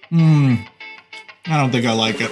I don't think I like it.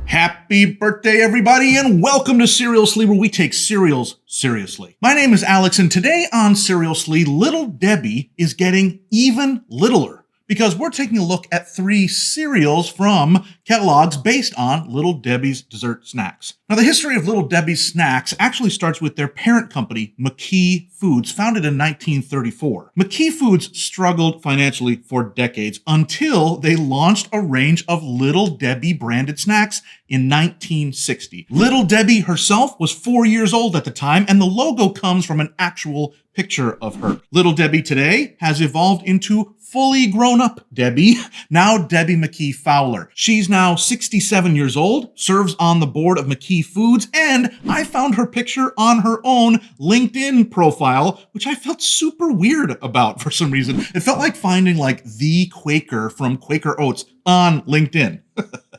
Happy birthday, everybody, and welcome to Cerealsly, where we take cereals seriously. My name is Alex, and today on Cerealsly, Little Debbie is getting even littler because we're taking a look at 3 cereals from Kellogg's based on Little Debbie's dessert snacks. Now, the history of Little Debbie's snacks actually starts with their parent company, McKee Foods, founded in 1934. McKee Foods struggled financially for decades until they launched a range of Little Debbie branded snacks in 1960. Little Debbie herself was 4 years old at the time, and the logo comes from an actual picture of her. Little Debbie today has evolved into fully grown-up Debbie, now Debbie McKee Fowler. She's now 67 years old, serves on the board of McKee Foods, and I found her picture on her own LinkedIn profile, which I felt super weird about for some reason. It felt like finding like the Quaker from Quaker Oats on LinkedIn.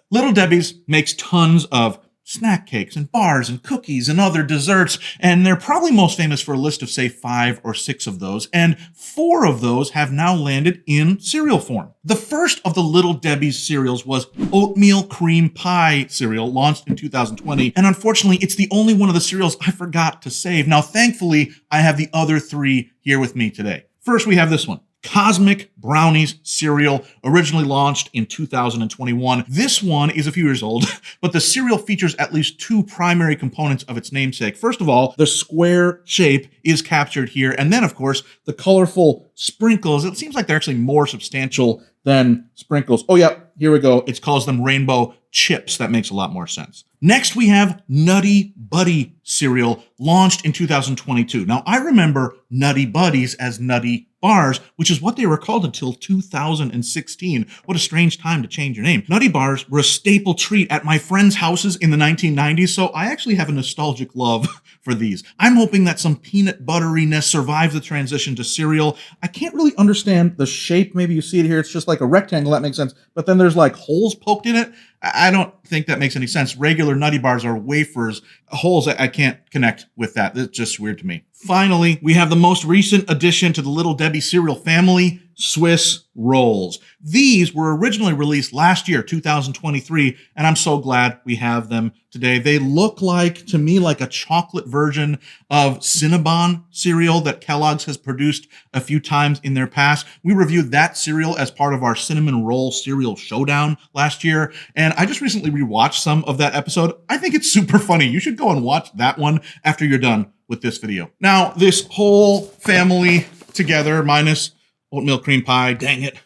Little Debbie's makes tons of snack cakes and bars and cookies and other desserts, and they're probably most famous for a list of, say, 5 or 6 of those, and 4 of those have now landed in cereal form. The first of the Little Debbie's cereals was oatmeal cream pie cereal, launched in 2020, and unfortunately, it's the only one of the cereals I forgot to save. Now, thankfully, I have the other 3 here with me today. First, we have this one. Cosmic Brownies cereal, originally launched in 2021. This one is a few years old, but the cereal features at least 2 primary components of its namesake. First of all, the square shape is captured here, and then, of course, the colorful sprinkles. It seems like they're actually more substantial than sprinkles. Oh, yeah, here we go. It calls them rainbow chips. That makes a lot more sense. Next, we have Nutty Buddy cereal, launched in 2022. Now, I remember Nutty Buddies as Nutty Bars, which is what they were called until 2016. What a strange time to change your name. Nutty Bars were a staple treat at my friends' houses in the 1990s, so I actually have a nostalgic love for these. I'm hoping that some peanut butteriness survives the transition to cereal. I can't really understand the shape. Maybe you see it here. It's just like a rectangle. That makes sense. But then there's like holes poked in it. I don't think that makes any sense. Regular Nutty Bars are wafers. Holes, I can't connect with that. It's just weird to me. Finally, we have the most recent addition to the Little Debbie cereal family, Swiss Rolls. These were originally released last year, 2023, and I'm so glad we have them today. They look like, to me, like a chocolate version of Cinnabon cereal that Kellogg's has produced a few times in their past. We reviewed that cereal as part of our Cinnamon Roll Cereal Showdown last year, and I just recently rewatched some of that episode. I think it's super funny. You should go and watch that one after you're done with this video. Now, this whole family together, minus oatmeal cream pie, dang it.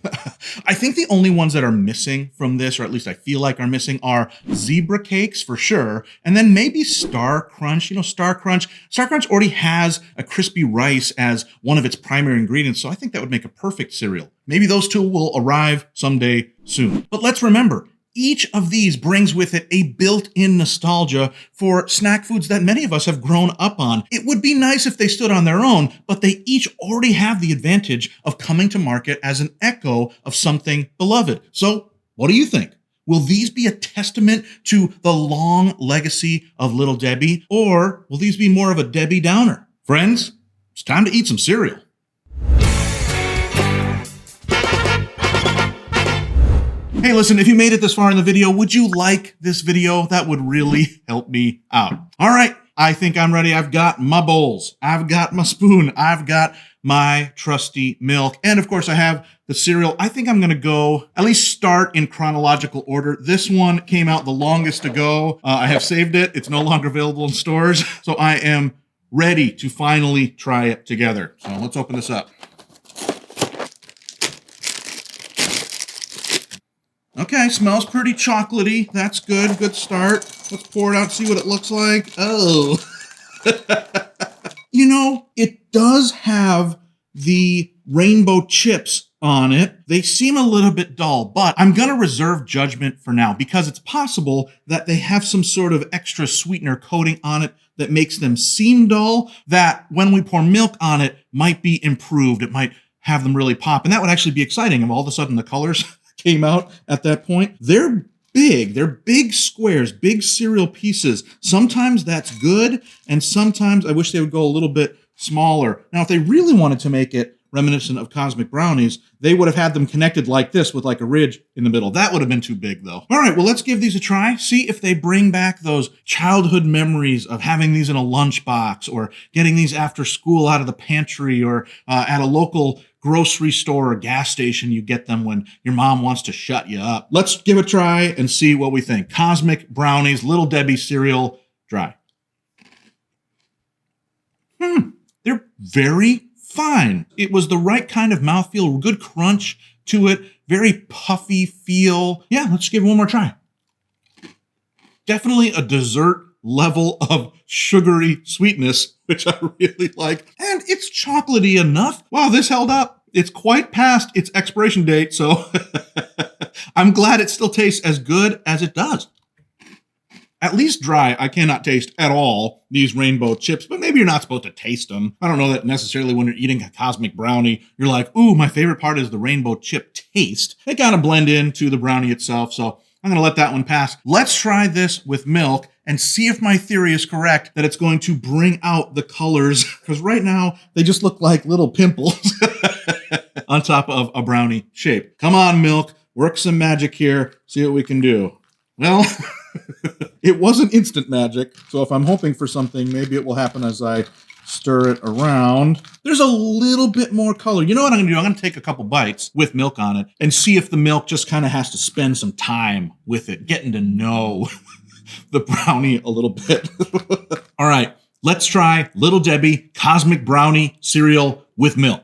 I think the only ones that are missing from this, or at least I feel like are missing, are zebra cakes for sure, and then maybe Star Crunch. You know, Star Crunch already has a crispy rice as one of its primary ingredients, so I think that would make a perfect cereal. Maybe those 2 will arrive someday soon. But let's remember, each of these brings with it a built-in nostalgia for snack foods that many of us have grown up on. It would be nice if they stood on their own, but they each already have the advantage of coming to market as an echo of something beloved. So, what do you think? Will these be a testament to the long legacy of Little Debbie, or will these be more of a Debbie Downer? Friends, it's time to eat some cereal. Hey, listen, if you made it this far in the video, would you like this video? That would really help me out. All right, I think I'm ready. I've got my bowls. I've got my spoon. I've got my trusty milk. And of course, I have the cereal. I think I'm going to go at least start in chronological order. This one came out the longest to go. I have saved it. It's no longer available in stores. So I am ready to finally try it together. So let's open this up. Okay, smells pretty chocolatey. That's good. Good start. Let's pour it out, see what it looks like. Oh. You know, it does have the rainbow chips on it. They seem a little bit dull, but I'm going to reserve judgment for now because it's possible that they have some sort of extra sweetener coating on it that makes them seem dull, that when we pour milk on it might be improved. It might have them really pop, and that would actually be exciting if all of a sudden the colors came out at that point. They're big. They're big squares, big cereal pieces. Sometimes that's good, and sometimes I wish they would go a little bit smaller. Now, if they really wanted to make it reminiscent of Cosmic Brownies, they would have had them connected like this with like a ridge in the middle. That would have been too big though. All right, well, let's give these a try. See if they bring back those childhood memories of having these in a lunchbox or getting these after school out of the pantry or at a local grocery store or gas station. You get them when your mom wants to shut you up. Let's give it a try and see what we think. Cosmic Brownies, Little Debbie cereal, dry. They're very fine. It was the right kind of mouthfeel, good crunch to it, very puffy feel. Yeah, let's give it one more try. Definitely a dessert level of sugary sweetness, which I really like. And it's chocolatey enough. Wow, this held up. It's quite past its expiration date, so I'm glad it still tastes as good as it does. At least dry, I cannot taste at all these rainbow chips, but maybe you're not supposed to taste them. I don't know that necessarily when you're eating a Cosmic Brownie, you're like, ooh, my favorite part is the rainbow chip taste. They kind of blend into the brownie itself, so I'm going to let that one pass. Let's try this with milk and see if my theory is correct that it's going to bring out the colors, because right now they just look like little pimples on top of a brownie shape. Come on, milk, work some magic here, see what we can do. Well, it wasn't instant magic, so if I'm hoping for something, maybe it will happen as I stir it around. There's a little bit more color. You know what I'm going to do? I'm going to take a couple bites with milk on it and see if the milk just kind of has to spend some time with it, getting to know the brownie a little bit. All right, let's try Little Debbie Cosmic Brownie cereal with milk.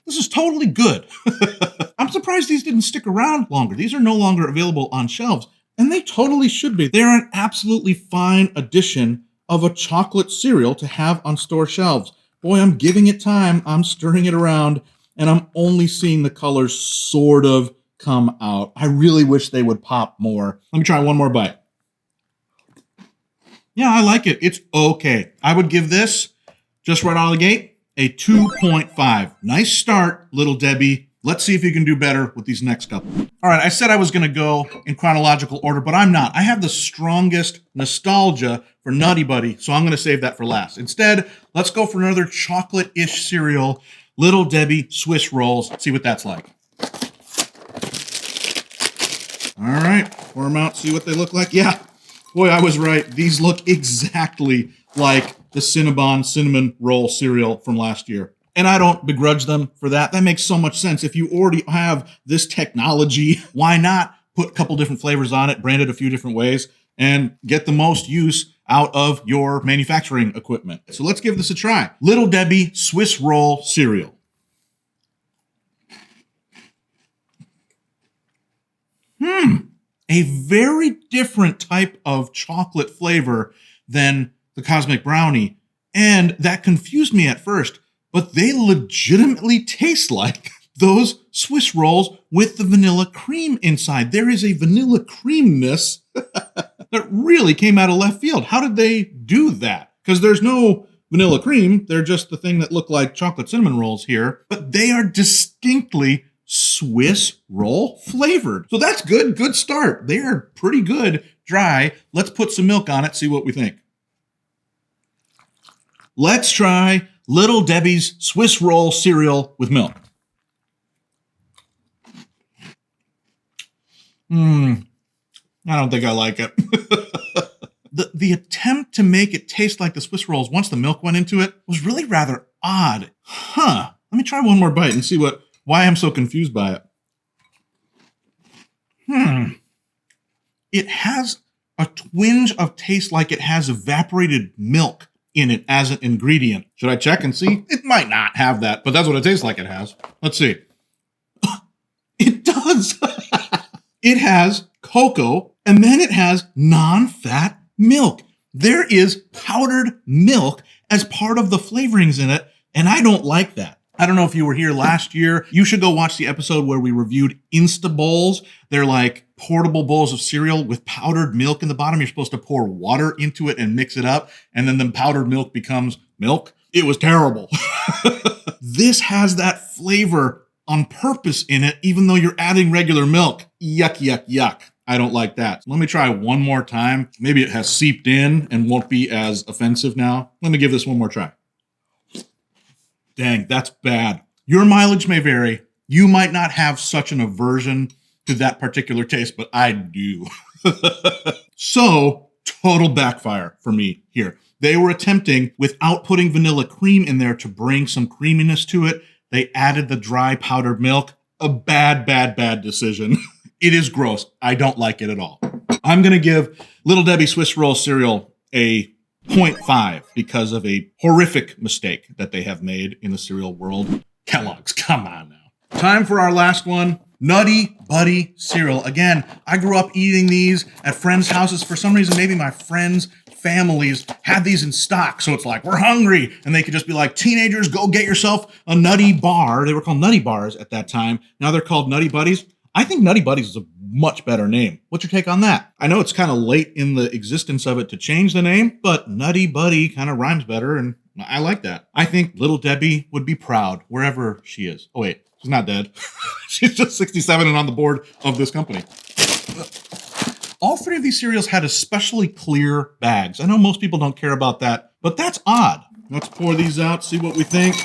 This is totally good. I'm surprised these didn't stick around longer. These are no longer available on shelves, and they totally should be. They're an absolutely fine addition of a chocolate cereal to have on store shelves. Boy, I'm giving it time. I'm stirring it around, and I'm only seeing the colors sort of come out. I really wish they would pop more. Let me try one more bite. Yeah, I like it. It's okay. I would give this, just right out of the gate, a 2.5. Nice start, Little Debbie. Let's see if you can do better with these next couple. All right, I said I was going to go in chronological order, but I'm not. I have the strongest nostalgia for Nutty Buddy, so I'm going to save that for last. Instead, let's go for another chocolate-ish cereal, Little Debbie Swiss Rolls. See what that's like. All right, pour them out, see what they look like. Yeah, boy, I was right. These look exactly like the Cinnabon cinnamon roll cereal from last year. And I don't begrudge them for that. That makes so much sense. If you already have this technology, why not put a couple different flavors on it, brand it a few different ways, and get the most use out of your manufacturing equipment? So let's give this a try. Little Debbie Swiss Roll Cereal. A very different type of chocolate flavor than the Cosmic Brownie. And that confused me at first, but they legitimately taste like those Swiss rolls with the vanilla cream inside. There is a vanilla creamness that really came out of left field. How did they do that? Because there's no vanilla cream. They're just the thing that look like chocolate cinnamon rolls here, but they are distinctly Swiss roll flavored. So that's good. Good start. They are pretty good dry. Let's put some milk on it, see what we think. Let's try Little Debbie's Swiss Roll cereal with milk. I don't think I like it. The attempt to make it taste like the Swiss rolls once the milk went into it was really rather odd. Let me try one more bite and see why I'm so confused by it. It has a twinge of taste like it has evaporated milk in it as an ingredient. Should I check and see? It might not have that, but that's what it tastes like it has. Let's see. It does. It has cocoa, and then it has non-fat milk. There is powdered milk as part of the flavorings in it, and I don't like that. I don't know if you were here last year. You should go watch the episode where we reviewed Insta Bowls. They're like portable bowls of cereal with powdered milk in the bottom. You're supposed to pour water into it and mix it up, and then the powdered milk becomes milk. It was terrible. This has that flavor on purpose in it, even though you're adding regular milk. Yuck, yuck, yuck. I don't like that. Let me try one more time. Maybe it has seeped in and won't be as offensive now. Let me give this one more try. Dang, that's bad. Your mileage may vary. You might not have such an aversion to that particular taste, but I do. So, total backfire for me here. They were attempting, without putting vanilla cream in there to bring some creaminess to it, they added the dry powdered milk. A bad, bad, bad decision. It is gross. I don't like it at all. I'm going to give Little Debbie Swiss Roll cereal a 0.5 because of a horrific mistake that they have made in the cereal world. Kellogg's, come on now. Time for our last one. Nutty Buddy cereal. Again, I grew up eating these at friends' houses. For some reason, maybe my friends' families had these in stock. So it's like, we're hungry. And they could just be like, teenagers, go get yourself a Nutty Bar. They were called Nutty Bars at that time. Now they're called Nutty Buddies. I think Nutty Buddies is a much better name. What's your take on that? I know it's kind of late in the existence of it to change the name, but Nutty Buddy kind of rhymes better, and I like that. I think Little Debbie would be proud wherever she is. Oh, wait, she's not dead. She's just 67 and on the board of this company. All three of these cereals had especially clear bags. I know most people don't care about that, but that's odd. Let's pour these out, see what we think.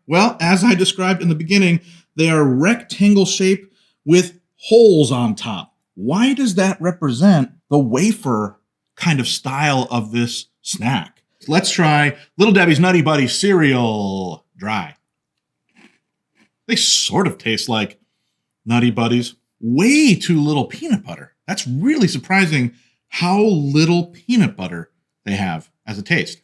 Well, as I described in the beginning, they are rectangle shape with holes on top. Why does that represent the wafer kind of style of this snack? Let's try Little Debbie's Nutty Buddy cereal dry. They sort of taste like Nutty Buddies. Way too little peanut butter. That's really surprising how little peanut butter they have as a taste.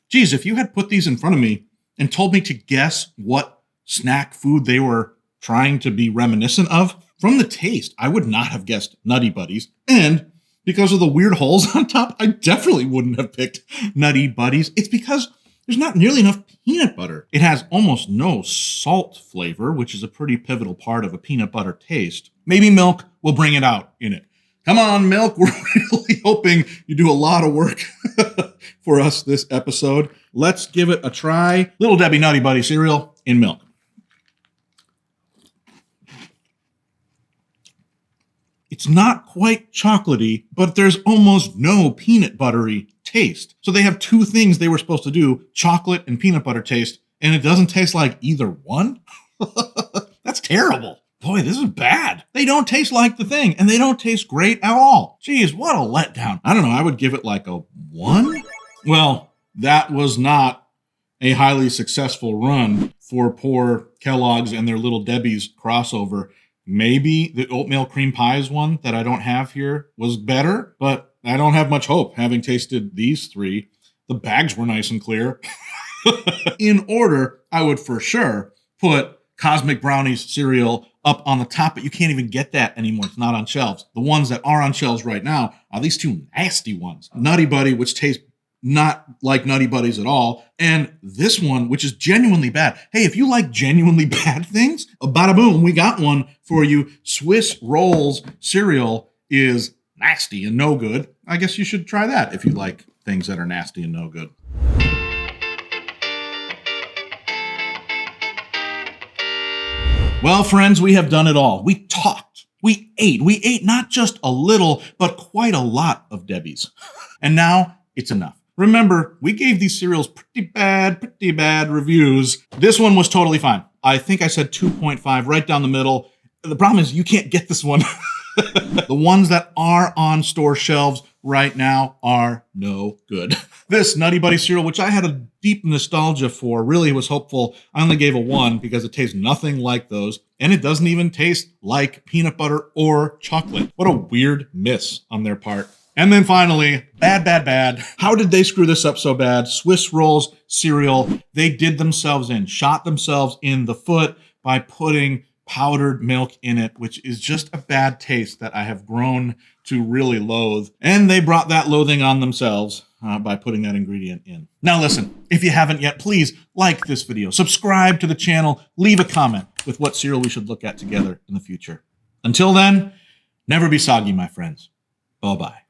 Geez, if you had put these in front of me and told me to guess what snack food they were trying to be reminiscent of, from the taste, I would not have guessed Nutty Buddies. And because of the weird holes on top, I definitely wouldn't have picked Nutty Buddies. It's because there's not nearly enough peanut butter. It has almost no salt flavor, which is a pretty pivotal part of a peanut butter taste. Maybe milk will bring it out in it. Come on, milk. We're really hoping you do a lot of work for us this episode. Let's give it a try. Little Debbie Nutty Buddy cereal in milk. It's not quite chocolatey, but there's almost no peanut buttery taste. So they have two things they were supposed to do, chocolate and peanut butter taste, and it doesn't taste like either one? That's terrible. Boy, this is bad. They don't taste like the thing, and they don't taste great at all. Geez, what a letdown. I don't know, I would give it like a 1? Well, that was not a highly successful run for poor Kellogg's and their Little Debbie's crossover. Maybe the oatmeal cream pies one that I don't have here was better, but I don't have much hope having tasted these three. The bags were nice and clear. In order, I would for sure put Cosmic Brownie's cereal up on the top, but you can't even get that anymore. It's not on shelves. The ones that are on shelves right now are these two nasty ones. Nutty Buddy, which tastes not like Nutty Buddies at all, and this one, which is genuinely bad. Hey, if you like genuinely bad things, bada boom, we got one for you. Swiss Rolls cereal is nasty and no good. I guess you should try that if you like things that are nasty and no good. Well, friends, we have done it all. We talked. We ate. We ate not just a little, but quite a lot of Debbie's. And now it's enough. Remember, we gave these cereals pretty bad reviews. This one was totally fine. I think I said 2.5 right down the middle. The problem is you can't get this one. The ones that are on store shelves right now are no good. This Nutty Buddy cereal, which I had a deep nostalgia for, really was hopeful. I only gave a 1 because it tastes nothing like those, and it doesn't even taste like peanut butter or chocolate. What a weird miss on their part. And then finally, bad. How did they screw this up so bad? Swiss Rolls cereal, they did themselves in, shot themselves in the foot by putting powdered milk in it, which is just a bad taste that I have grown to really loathe. And they brought that loathing on themselves by putting that ingredient in. Now listen, if you haven't yet, please like this video, subscribe to the channel, leave a comment with what cereal we should look at together in the future. Until then, never be soggy, my friends. Bye-bye.